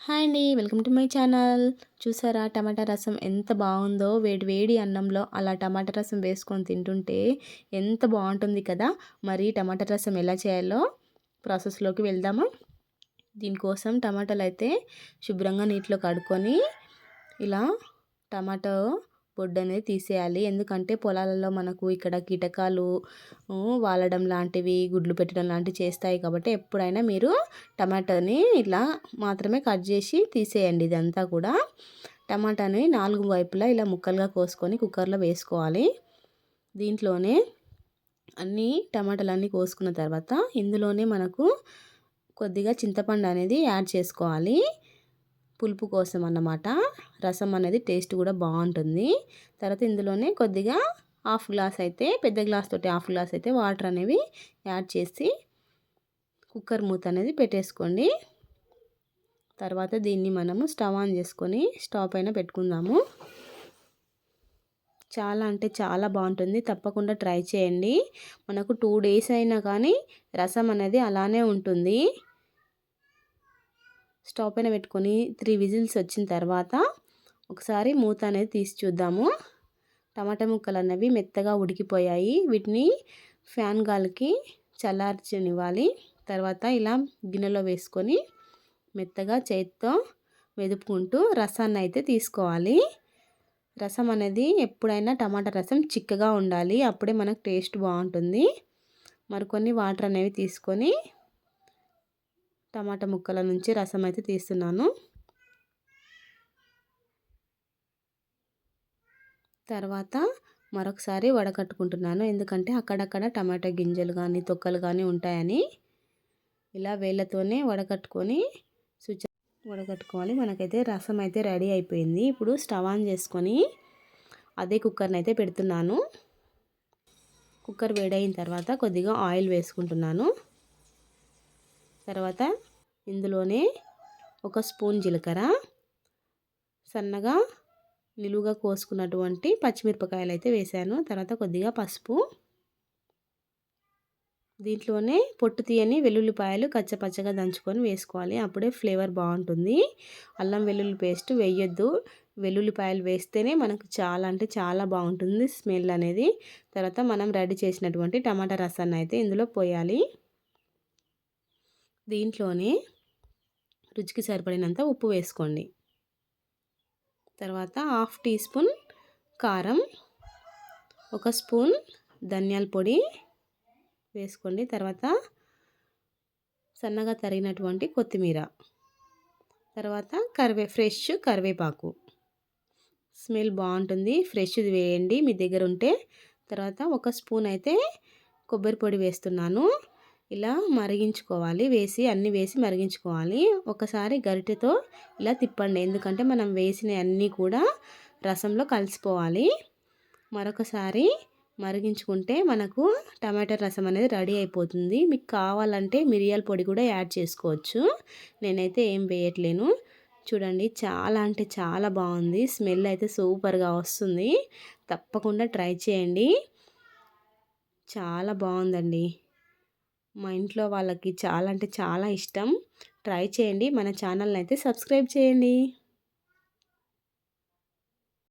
Hi అండి. Welcome to my channel. చూసారా టమాటా రసం ఎంత బాగుందో, వేడి వేడి అన్నంలో అలా టమాటా రసం వేసుకొని తింటుంటే ఎంత బాగుంటుంది కదా. మరి టమాటా రసం ఎలా చేయాలో ప్రాసెస్లోకి వెళ్దామా. దీనికోసం టమాటాలు అయితే శుభ్రంగా నీటిలో కడుక్కొని ఇలా టమాటో పొట్టు అనేది తీసేయాలి. ఎందుకంటే పొలాలలో మనకు ఇక్కడ కీటకాలు వాలడం లాంటివి, గుడ్లు పెట్టడం లాంటివి చేస్తాయి కాబట్టి ఎప్పుడైనా మీరు టమాటాని ఇలా మాత్రమే కట్ చేసి తీసేయండి. ఇదంతా కూడా టమాటాని 4 వైపులా ఇలా ముక్కలుగా కోసుకొని కుక్కర్లో వేసుకోవాలి. దీంట్లోనే అన్ని టమాటాలన్నీ కోసుకున్న తర్వాత ఇందులోనే మనకు కొద్దిగా చింతపండు అనేది యాడ్ చేసుకోవాలి. పులుపు కోసం అన్నమాట. రసం అనేది టేస్ట్ కూడా బాగుంటుంది. తర్వాత ఇందులోనే కొద్దిగా హాఫ్ గ్లాస్ అయితే, పెద్ద గ్లాస్ తోటి హాఫ్ గ్లాస్ అయితే వాటర్ అనేవి యాడ్ చేసి కుక్కర్ మూత అనేది పెట్టేసుకోండి. తర్వాత దీన్ని మనము స్టవ్ ఆన్ చేసుకొని స్టవ్ పైన పెట్టుకుందాము. చాలా అంటే చాలా బాగుంటుంది. తప్పకుండా ట్రై చేయండి. మనకు 2 డేస్ అయినా కానీ రసం అనేది అలానే ఉంటుంది. స్టవ్ పైన పెట్టుకొని 3 విజిల్స్ వచ్చిన తర్వాత ఒకసారి మూత అనేది తీసి చూద్దాము. టమాటా ముక్కలు అనేవి మెత్తగా ఉడికిపోయాయి. వీటిని ఫ్యాన్ గాలికి చల్లార్చనివ్వాలి. తర్వాత ఇలా గిన్నెలో వేసుకొని మెత్తగా చేతితో మెదుపుకుంటూ రసాన్ని అయితే తీసుకోవాలి. రసం అనేది ఎప్పుడైనా టమాటా రసం చిక్కగా ఉండాలి. అప్పుడే మనకు టేస్ట్ బాగుంటుంది. మరికొన్ని వాటర్ అనేవి తీసుకొని టమాటా ముక్కల నుంచి రసం అయితే తీస్తున్నాను. తర్వాత మరొకసారి వడకట్టుకుంటున్నాను. ఎందుకంటే అక్కడక్కడ టమాటా గింజలు కానీ తొక్కలు కానీ ఉంటాయని ఇలా వేళ్ళతోనే వడకట్టుకొని వడకట్టుకోవాలి. మనకైతే రసం అయితే రెడీ అయిపోయింది. ఇప్పుడు స్టవ్ ఆన్ చేసుకొని అదే కుక్కర్ని అయితే పెడుతున్నాను. కుక్కర్ వేడైన తర్వాత కొద్దిగా ఆయిల్ వేసుకుంటున్నాను. తర్వాత ఇందులోనే 1 స్పూన్ జీలకర్ర, సన్నగా నిలువుగా కోసుకున్నటువంటి పచ్చిమిరపకాయలు అయితే వేసాను. తర్వాత కొద్దిగా పసుపు, దీంట్లోనే పొట్టు తీయని వెల్లుల్లిపాయలు కచ్చపచ్చగా దంచుకొని వేసుకోవాలి. అప్పుడే ఫ్లేవర్ బాగుంటుంది. అల్లం వెల్లుల్లి పేస్ట్ వేయొద్దు. వెల్లుల్లిపాయలు వేస్తేనే మనకు చాలా అంటే చాలా బాగుంటుంది స్మెల్ అనేది. తర్వాత మనం రెడీ చేసినటువంటి టమాటా రసాన్ని అయితే ఇందులో పోయాలి. దీంట్లోనే రుచికి సరిపడినంత ఉప్పు వేసుకోండి. తర్వాత 1/2 టీ స్పూన్ కారం, 1 స్పూన్ ధనియాల పొడి వేసుకోండి. తర్వాత సన్నగా తరిగినటువంటి కొత్తిమీర, తర్వాత ఫ్రెష్ కరివేపాకు. స్మెల్ బాగుంటుంది. ఫ్రెష్ది వేయండి మీ దగ్గర ఉంటే. తర్వాత 1 స్పూన్ అయితే కొబ్బరి పొడి వేస్తున్నాను. ఇలా మరిగించుకోవాలి. అన్నీ వేసి మరిగించుకోవాలి. ఒకసారి గరిటెతో ఇలా తిప్పండి. ఎందుకంటే మనం వేసిన అన్నీ కూడా రసంలో కలిసిపోవాలి. మరొకసారి మరిగించుకుంటే మనకు టమాటా రసం అనేది రెడీ అయిపోతుంది. మీకు కావాలంటే మిరియాల పొడి కూడా యాడ్ చేసుకోవచ్చు. నేనైతే ఏం వేయట్లేను. చూడండి చాలా అంటే చాలా బాగుంది. స్మెల్ అయితే సూపర్గా వస్తుంది. తప్పకుండా ట్రై చేయండి. చాలా బాగుందండి. మా ఇంట్లో వాళ్ళకి చాలా అంటే చాలా ఇష్టం. ట్రై చేయండి. మన ఛానల్ని అయితే సబ్స్క్రైబ్ చేయండి.